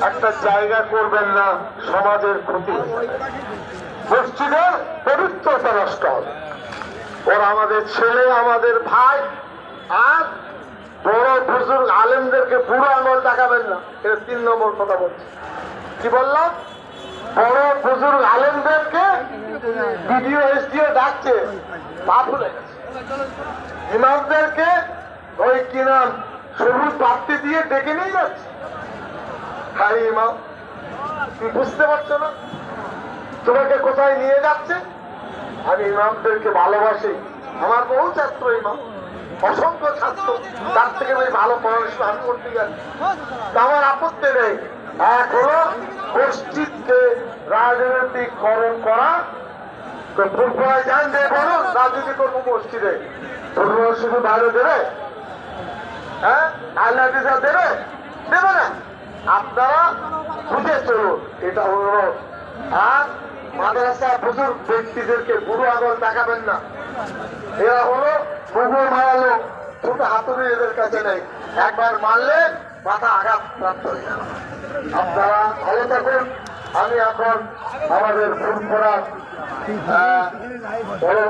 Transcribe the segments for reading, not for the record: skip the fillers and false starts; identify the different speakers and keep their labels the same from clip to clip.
Speaker 1: একটা জায়গা করবেন না, সমাজের ক্ষতি হবে। মসজিদের পবিত্রতা নষ্ট হবে। ওরা আমাদের ছেলে, আমাদের ভাই। আর বড় বুজুর্গ আলেমদেরকে বুড়ো আঙুল দেখাবেন না, এটা 3 নম্বর কথা বলছি। কি বললাম? বড় বুজুর্গ আলেমদেরকে ভিডিও এসডিও ডাকছে, পা ফুলে গেছে। ইমামদেরকে ওই কি নাম সবুজ বাতি দিয়ে ডেকে নিয়ে যাচ্ছে। হাই ইমাম, তুমি বুঝতে পারছো না তোমাকে কোথায় নিয়ে যাচ্ছে? আমি ইমামদেরকে ভালোবাসি, আমার বহু ছাত্র ইমাম, অসংখ্য ছাত্র, তার থেকে আমি ভালো পড়াশোনা আমি করতে গেছি, আমার আপত্তি নেই। এক হলো মসজিদকে রাজনৈতিকরণ করা। তো ফুটবলায় যান যে বলো রাজনীতি করবো মসজিদে, ফুটবল শুধু বাইরে দেবে? হ্যাঁ, আল্লাহ দেবে? দেবে না। আপনারা বুঝে চলুন, এটা অনুরোধ। আর মাদ্রাসা বুজুর্গ ব্যক্তিদেরকে বুড়ো আঙুল দেখাবেন না। এরা হলো মুগুর মারালো, ছোট হাতুড়ি এদের কাছে নেই, একবার মারলে মাথা আঘাত প্রাপ্ত হয়ে যাবে। আপনারা ভালো থাকুন। আমি এখন আমাদের ফুলপুরার বড়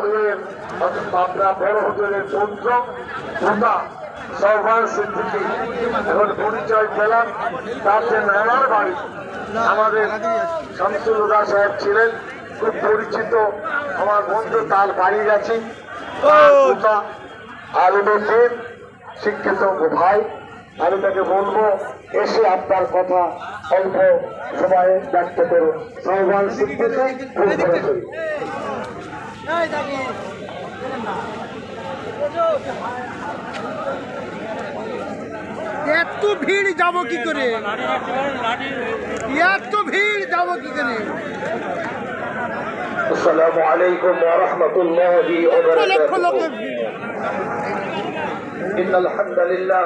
Speaker 1: হুজুরের পুত্র সরফরাজ সিদ্দিকী এখন পরিচয় পেলাম। তার যে নানার বাড়ি আমাদের শামসুল হুদা সাহেব ছিলেন, খুব পরিচিত আমার বন্ধু, তার বাড়ি গেছি। আলিমের শিক্ষিত ভাই, আমি তাকে বলবো এসে আপনার কথা অল্প সময়ে ব্যক্ত করুন। সরফরাজ সিদ্দিকী ফুলপুরা।
Speaker 2: এত ভিড় যাব কি করে? এত ভিড় যাব কি করে?
Speaker 1: আসসালামু আলাইকুম ওয়া রাহমাতুল্লাহি ওয়া বারাকাতুহু। ইন্নাল হামদালিল্লাহ